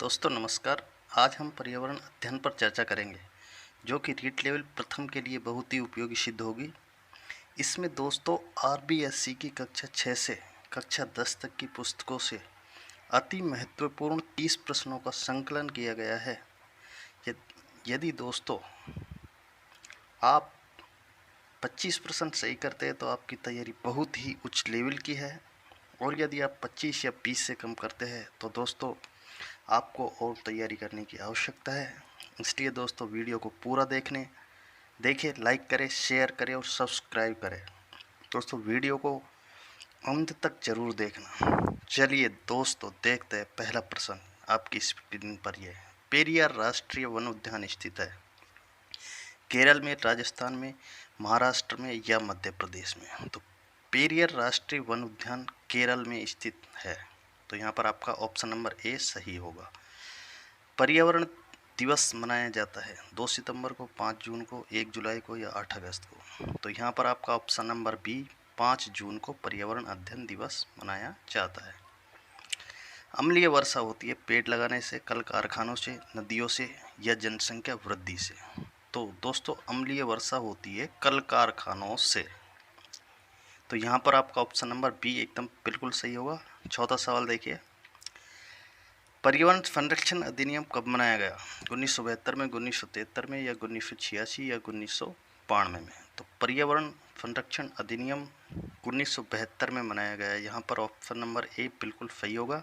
दोस्तों नमस्कार। आज हम पर्यावरण अध्ययन पर चर्चा करेंगे जो कि रीट लेवल प्रथम के लिए बहुत ही उपयोगी सिद्ध होगी। इसमें दोस्तों आरबीएससी की कक्षा 6 से कक्षा 10 तक की पुस्तकों से अति महत्वपूर्ण 30 प्रश्नों का संकलन किया गया है। यदि दोस्तों आप 25 प्रश्न सही करते हैं तो आपकी तैयारी बहुत ही उच्च लेवल की है, और यदि आप 25 या 20 से कम करते हैं तो दोस्तों आपको और तैयारी करने की आवश्यकता है। इसलिए दोस्तों वीडियो को पूरा देखें, लाइक करें, शेयर करें और सब्सक्राइब करें। दोस्तों वीडियो को अंत तक जरूर देखना। चलिए दोस्तों देखते हैं पहला प्रश्न आपकी स्क्रीन पर। यह पेरियार राष्ट्रीय वन उद्यान स्थित है केरल में, राजस्थान में, महाराष्ट्र में या मध्य प्रदेश में। तो पेरियार राष्ट्रीय वन उद्यान केरल में स्थित है, तो यहाँ पर आपका ऑप्शन नंबर ए सही होगा। पर्यावरण दिवस मनाया जाता है 2 सितंबर को, 5 जून को, 1 जुलाई को या 8 अगस्त को। तो यहाँ पर आपका ऑप्शन नंबर बी 5 जून को पर्यावरण अध्ययन दिवस मनाया जाता है। अम्लीय वर्षा होती है पेड़ लगाने से, कल कारखानों से, नदियों से या जनसंख्या वृद्धि से। तो दोस्तों अम्लीय वर्षा होती है कल कारखानों से, तो यहाँ पर आपका ऑप्शन नंबर बी एकदम बिल्कुल सही होगा। चौथा सवाल देखिए, पर्यावरण संरक्षण अधिनियम कब बनाया गया? 1972 में, 1973 में या 1986 या 1992 में। तो पर्यावरण संरक्षण अधिनियम 1972 में बनाया गया है। यहाँ पर ऑप्शन नंबर ए बिल्कुल सही होगा।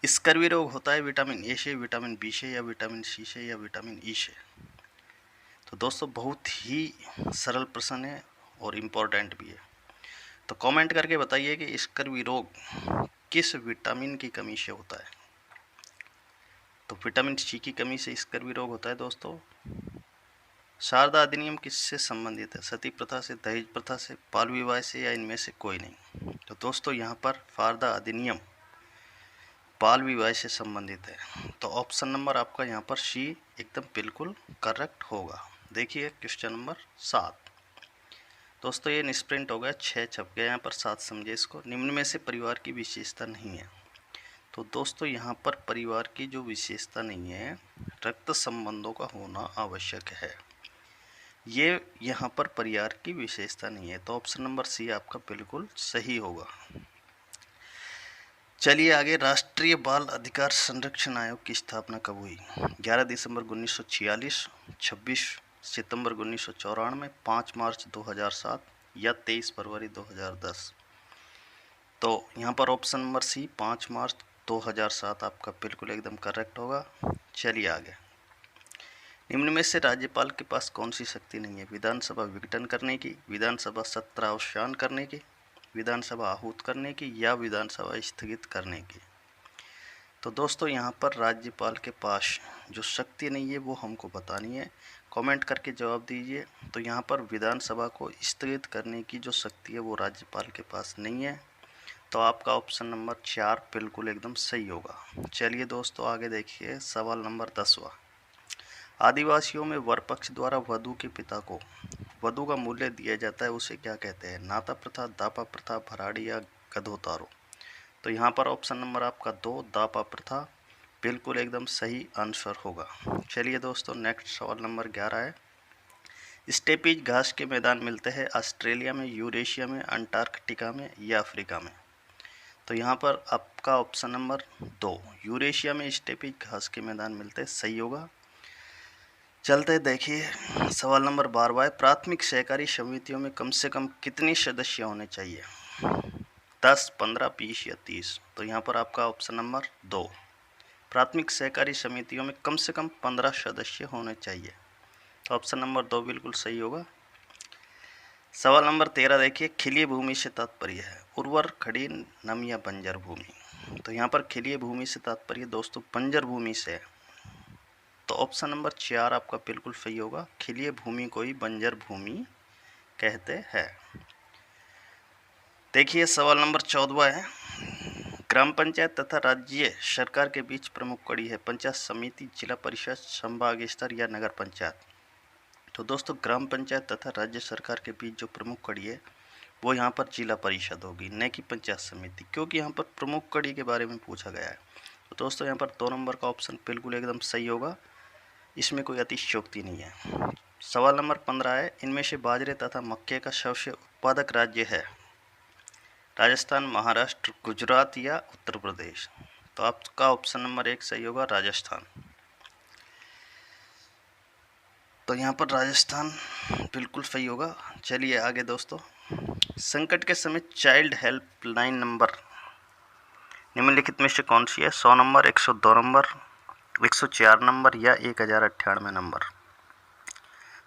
स्कर्वी रोग होता है विटामिन ए से, विटामिन बी से या विटामिन सी से या विटामिन ई से। तो दोस्तों बहुत ही सरल प्रश्न है और इम्पोर्टेंट भी है। तो कमेंट करके बताइए कि स्कर्वी रोग किस विटामिन की कमी से होता है? तो विटामिन सी की कमी से स्कर्वी रोग होता है दोस्तों। शारदा अधिनियम किससे संबंधित है? सती प्रथा से, दहेज प्रथा से, बाल विवाह से या इनमें से कोई नहीं। तो दोस्तों यहाँ पर शारदा अधिनियम बाल विवाह से संबंधित है, तो ऑप्शन नंबर आपका यहाँ पर सी एकदम बिल्कुल करेक्ट होगा। देखिए क्वेश्चन नंबर 7। दोस्तों ये निष्प्रिंट हो गया, 6 छप गया, यहाँ पर 7 समझे इसको। निम्न में से परिवार की विशेषता नहीं है। तो दोस्तों यहाँ पर परिवार की जो विशेषता नहीं है, रक्त संबंधों का होना आवश्यक है। ये यहाँ पर परिवार की विशेषता नहीं है, तो ऑप्शन नंबर सी आपका बिल्कुल सही होगा। चलिए आगे, राष्ट्रीय बाल अधिकार संरक्षण आयोग की स्थापना कब हुई? 11 दिसंबर 1946, 26 सितंबर 1994, 5 मार्च 2007 या 23 फरवरी 2010। तो यहाँ पर ऑप्शन नंबर सी 5 मार्च 2007 आपका बिल्कुल एकदम करेक्ट होगा। चलिए आगे, निम्न में से राज्यपाल के पास कौन सी शक्ति नहीं है? विधानसभा विघटन करने की, विधानसभा सत्रावसान करने की, विधानसभा आहूत करने की या विधानसभा स्थगित करने की। तो दोस्तों यहाँ पर राज्यपाल के पास जो शक्ति नहीं है वो हमको बतानी है, कमेंट करके जवाब दीजिए। तो यहाँ पर विधानसभा को स्थगित करने की जो शक्ति है वो राज्यपाल के पास नहीं है, तो आपका ऑप्शन नंबर 4 बिल्कुल एकदम सही होगा। चलिए दोस्तों आगे देखिए, सवाल नंबर 10वां। आदिवासियों में वर पक्ष द्वारा वधु के पिता को वधु का मूल्य दिया जाता है, उसे क्या कहते हैं? नाता प्रथा, दापा प्रथा, भराड़ी या गधोतारो। तो यहाँ पर ऑप्शन नंबर आपका 2 दापा प्रथा बिल्कुल एकदम सही आंसर होगा। चलिए दोस्तों नेक्स्ट सवाल नंबर 11 है। स्टेपीज घास के मैदान मिलते हैं ऑस्ट्रेलिया में, यूरेशिया में, अंटार्कटिका में या अफ्रीका में। तो यहाँ पर आपका ऑप्शन नंबर 2 यूरेशिया में स्टेपीज घास के मैदान मिलते हैं, सही होगा। चलते देखिए सवाल नंबर 12 है। प्राथमिक सहकारी समितियों में कम से कम कितने सदस्य होने चाहिए? 10, 15, 20 या 30। तो यहाँ पर आपका ऑप्शन नंबर 2 प्राथमिक सहकारी समितियों में कम से कम 15 सदस्य होने चाहिए, तो ऑप्शन नंबर 2 बिल्कुल सही होगा। सवाल नंबर 13 देखिए, खिलीय भूमि से तात्पर्य है उर्वर, खड़ी, नम या बंजर भूमि। तो यहाँ पर खिलीय भूमि से तात्पर्य दोस्तों बंजर भूमि से है, तो ऑप्शन नंबर 4 आपका बिल्कुल सही होगा। खिलीय भूमि को ही बंजर भूमि कहते हैं। देखिए सवाल नंबर 14 है। ग्राम पंचायत तथा राज्य सरकार के बीच प्रमुख कड़ी है पंचायत समिति, जिला परिषद, संभाग स्तर या नगर पंचायत। तो दोस्तों ग्राम पंचायत तथा राज्य सरकार के बीच जो प्रमुख कड़ी है वो यहाँ पर जिला परिषद होगी, न कि पंचायत समिति, क्योंकि यहाँ पर प्रमुख कड़ी के बारे में पूछा गया है। तो दोस्तों यहाँ पर 2 नंबर का ऑप्शन बिल्कुल एकदम सही होगा, इसमें कोई अतिशयोक्ति नहीं है। सवाल नंबर 15 है, इनमें से बाजरे तथा मक्के का सबसे उत्पादक राज्य है राजस्थान, महाराष्ट्र, गुजरात या उत्तर प्रदेश। तो आपका ऑप्शन नंबर 1 सही होगा, राजस्थान। तो यहाँ पर राजस्थान बिल्कुल सही होगा। चलिए आगे दोस्तों, संकट के समय चाइल्ड हेल्पलाइन नंबर निम्नलिखित में से कौन सी है? 100 नंबर, 102 नंबर, 104 नंबर या 1098 नंबर।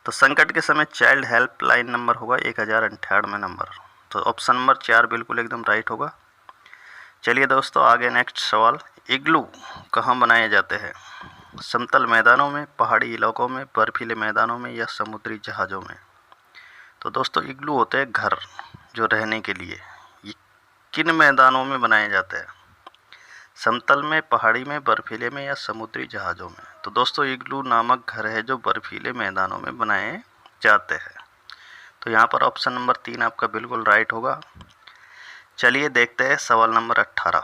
तो संकट के समय चाइल्ड हेल्पलाइन नंबर होगा 1098 नंबर। तो ऑप्शन नंबर 4 बिल्कुल एकदम राइट होगा। चलिए दोस्तों आगे नेक्स्ट सवाल, इग्लू कहाँ बनाए जाते हैं? समतल मैदानों में, पहाड़ी इलाकों में, बर्फीले मैदानों में या समुद्री जहाज़ों में। तो दोस्तों इग्लू होते हैं घर जो रहने के लिए, ये किन मैदानों में बनाए जाते हैं? समतल में, पहाड़ी में, बर्फीले में या समुद्री जहाज़ों में। तो दोस्तों इग्लू नामक घर है जो बर्फीले मैदानों में बनाए जाते हैं। तो यहाँ पर ऑप्शन नंबर 3 आपका बिल्कुल राइट होगा। चलिए देखते हैं सवाल नंबर 18,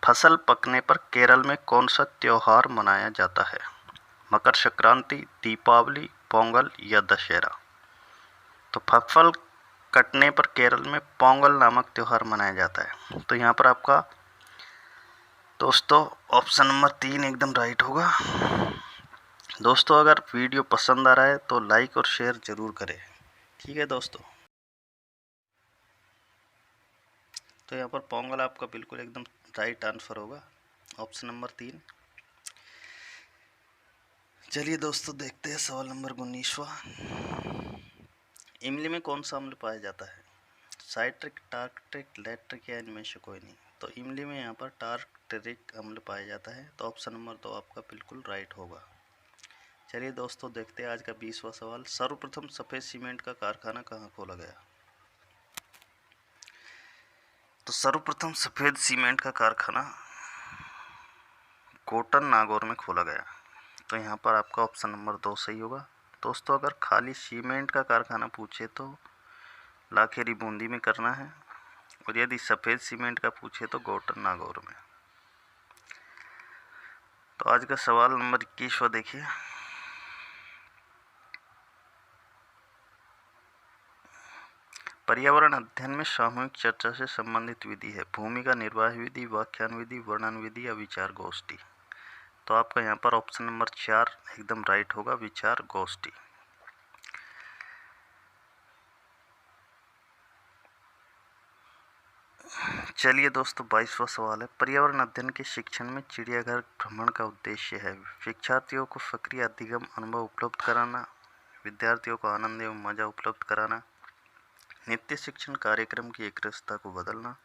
फसल पकने पर केरल में कौन सा त्यौहार मनाया जाता है? मकर संक्रांति, दीपावली, पोंगल या दशहरा। तो फसल कटने पर केरल में पोंगल नामक त्यौहार मनाया जाता है। तो यहाँ पर आपका दोस्तों ऑप्शन नंबर 3 एकदम राइट होगा। दोस्तों अगर वीडियो पसंद आ रहा है तो लाइक और शेयर ज़रूर करें, ठीक है दोस्तों। तो यहाँ पर पोंगल आपका बिल्कुल एकदम राइट आंसर होगा, ऑप्शन नंबर 3। चलिए दोस्तों देखते हैं सवाल नंबर 19वां, इमली में कौन सा अम्ल पाया जाता है? साइट्रिक, टार्ट्रिक, लैक्टिक या इनमें से कोई नहीं। तो इमली में यहाँ पर टार्ट्रिक अम्ल पाया जाता है। तो ऑप्शन नंबर 2 आपका बिल्कुल राइट होगा। चलिए दोस्तों देखते हैं आज का 20वां सवाल, सर्वप्रथम सफ़ेद सीमेंट का कारखाना कहाँ खोला गया? तो सर्वप्रथम सफ़ेद सीमेंट का कारखाना कोटन नागौर में खोला गया। तो यहाँ पर आपका ऑप्शन नंबर 2 सही होगा। दोस्तों अगर खाली सीमेंट का कारखाना पूछे तो लाखेरी बूंदी में करना है, और यदि सफ़ेद सीमेंट का पूछे तो कोटन नागौर में। तो आज का सवाल नंबर 21वां देखिए, पर्यावरण अध्ययन में सामूहिक चर्चा से संबंधित विधि है भूमिका निर्वाह विधि, व्याख्यान विधि, वर्णन विधि या विचार गोष्ठी। तो आपका यहाँ पर ऑप्शन नंबर 4 एकदम राइट होगा, विचार गोष्ठी। चलिए दोस्तों 22वां सवाल है, पर्यावरण अध्ययन के शिक्षण में चिड़ियाघर भ्रमण का उद्देश्य है शिक्षार्थियों को सक्रिय अधिगम अनुभव उपलब्ध कराना, विद्यार्थियों को आनंद एवं मजा उपलब्ध कराना, नित्य शिक्षण कार्यक्रम की एकरसता को बदलना,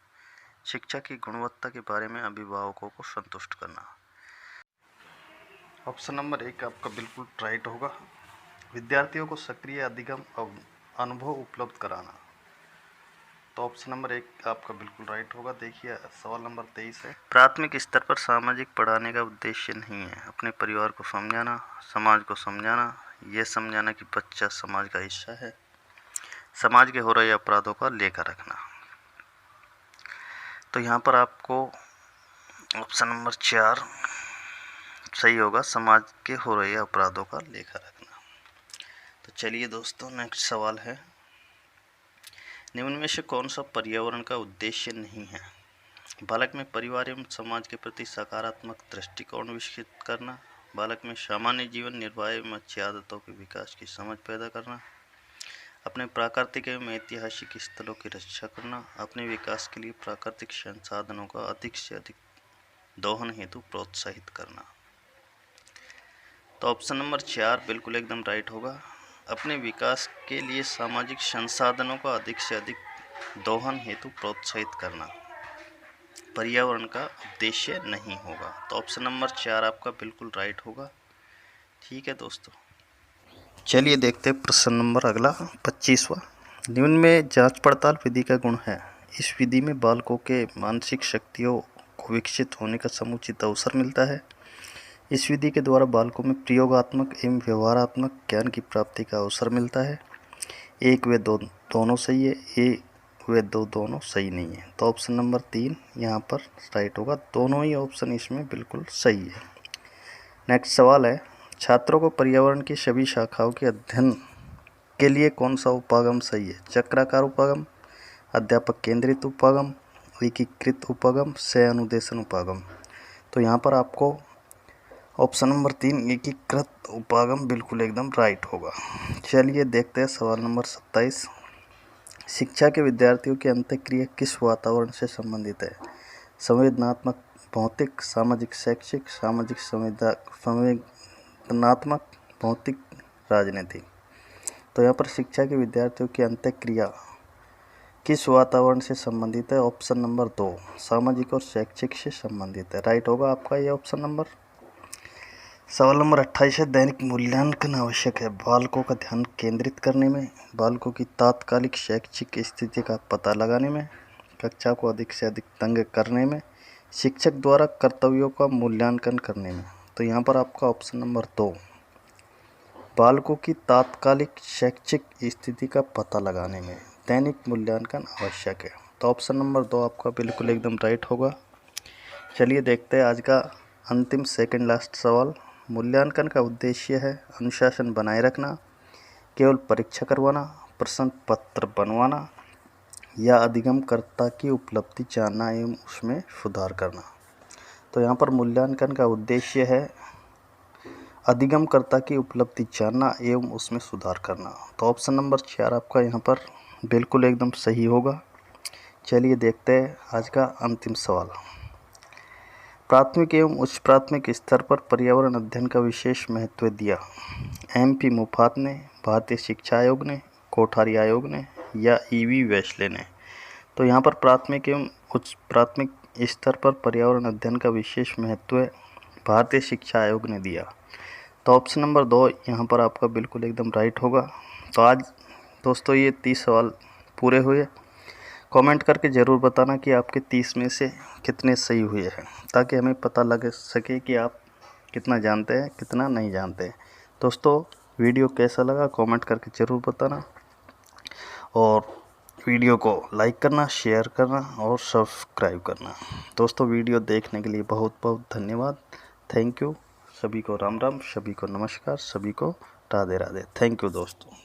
शिक्षा की गुणवत्ता के बारे में अभिभावकों को संतुष्ट करना। ऑप्शन नंबर 1 आपका बिल्कुल राइट होगा, विद्यार्थियों को सक्रिय अधिगम अनुभव उपलब्ध कराना। तो ऑप्शन नंबर 1 आपका बिल्कुल राइट होगा। देखिए सवाल नंबर 23 है, प्राथमिक स्तर पर सामाजिक पढ़ाने का उद्देश्य नहीं है अपने परिवार को समझाना, समाज को समझाना, ये समझाना कि बच्चा समाज का हिस्सा है, समाज के हो रहे अपराधों का लेखा रखना। तो यहाँ पर आपको ऑप्शन नंबर 4 सही होगा, समाज के हो रहे अपराधों का लेखा रखना। तो चलिए दोस्तों नेक्स्ट सवाल है, निम्न में से कौन सा पर्यावरण का उद्देश्य नहीं है? बालक में परिवार एवं समाज के प्रति सकारात्मक दृष्टिकोण विकसित करना, बालक में सामान्य जीवन निर्वाह एवं अच्छी आदतों के विकास की समझ पैदा करना, अपने प्राकृतिक एवं ऐतिहासिक स्थलों की रक्षा करना, अपने विकास के लिए प्राकृतिक संसाधनों का अधिक से अधिक दोहन हेतु प्रोत्साहित करना। तो ऑप्शन नंबर 4 बिल्कुल एकदम राइट होगा, अपने विकास के लिए सामाजिक संसाधनों का अधिक से अधिक दोहन हेतु प्रोत्साहित करना पर्यावरण का उद्देश्य नहीं होगा। तो ऑप्शन नंबर 4 आपका बिल्कुल राइट होगा, ठीक है दोस्तों। चलिए देखते हैं प्रश्न नंबर अगला 25वां, निम्न में जांच पड़ताल विधि का गुण है? इस विधि में बालकों के मानसिक शक्तियों को विकसित होने का समुचित अवसर मिलता है। इस विधि के द्वारा बालकों में प्रयोगात्मक एवं व्यवहारात्मक ज्ञान की प्राप्ति का अवसर मिलता है। 1 व 2 दोनों सही है, 1 वे दोनों सही नहीं है। तो ऑप्शन नंबर 3 यहाँ पर राइट होगा। दोनों ही ऑप्शन इसमें बिल्कुल सही है। नेक्स्ट सवाल है, छात्रों को पर्यावरण की सभी शाखाओं के अध्ययन के लिए कौन सा उपागम सही है? चक्राकार उपागम, अध्यापक केंद्रित उपागम, एकीकृत उपागम, सह अनुदेशन उपागम। तो यहाँ पर आपको ऑप्शन नंबर 3 एकीकृत उपागम बिल्कुल एकदम राइट होगा। चलिए देखते हैं सवाल नंबर 27। शिक्षा के विद्यार्थियों की अंतःक्रिया किस वातावरण से संबंधित है? संवेदनात्मक, भौतिक, सामाजिक शैक्षिक, सामाजिक संवेदनात्मक, भौतिक, राजनीतिक। तो यहाँ पर शिक्षा के विद्यार्थियों की अंतःक्रिया किस वातावरण से संबंधित है? ऑप्शन नंबर 2 सामाजिक और शैक्षिक से संबंधित है। राइट होगा आपका ये ऑप्शन नंबर। सवाल नंबर 28 है, दैनिक मूल्यांकन आवश्यक है बालकों का ध्यान केंद्रित करने में, बालकों की तात्कालिक शैक्षिक स्थिति का पता लगाने में, कक्षा को अधिक से अधिक तंग करने में, शिक्षक द्वारा कर्तव्यों का मूल्यांकन करने में। तो यहाँ पर आपका ऑप्शन नंबर 2 बालकों की तात्कालिक शैक्षिक स्थिति का पता लगाने में दैनिक मूल्यांकन आवश्यक है। तो ऑप्शन नंबर 2 आपका बिल्कुल एकदम राइट होगा। चलिए देखते हैं आज का अंतिम सेकंड लास्ट सवाल। मूल्यांकन का उद्देश्य है अनुशासन बनाए रखना, केवल परीक्षा करवाना, प्रश्न पत्र बनवाना या अधिगमकर्ता की उपलब्धि जानना एवं उसमें सुधार करना। तो यहाँ पर मूल्यांकन का उद्देश्य है अधिगमकर्ता की उपलब्धि जानना एवं उसमें सुधार करना। तो ऑप्शन नंबर 4 आपका यहाँ पर बिल्कुल एकदम सही होगा। चलिए देखते हैं आज का अंतिम सवाल। प्राथमिक एवं उच्च प्राथमिक स्तर पर पर्यावरण अध्ययन का विशेष महत्व दिया। MP मुफात ने, भारतीय शिक्षा आयोग ने, कोठारी आयोग ने या EV वेस्ले ने। तो यहाँ पर प्राथमिक एवं उच्च प्राथमिक स्तर पर पर्यावरण अध्ययन का विशेष महत्व भारतीय शिक्षा आयोग ने दिया। तो ऑप्शन नंबर 2 यहाँ पर आपका बिल्कुल एकदम राइट होगा। तो आज दोस्तों ये 30 सवाल पूरे हुए। कमेंट करके ज़रूर बताना कि आपके 30 में से कितने सही हुए हैं, ताकि हमें पता लग सके कि आप कितना जानते हैं कितना नहीं जानते हैं। दोस्तों वीडियो कैसा लगा कमेंट करके ज़रूर बताना, और वीडियो को लाइक करना, शेयर करना और सब्सक्राइब करना। दोस्तों वीडियो देखने के लिए बहुत बहुत धन्यवाद। Thank you. सभी को राम राम, सभी को नमस्कार, सभी को राधे राधे। थैंक यू दोस्तों।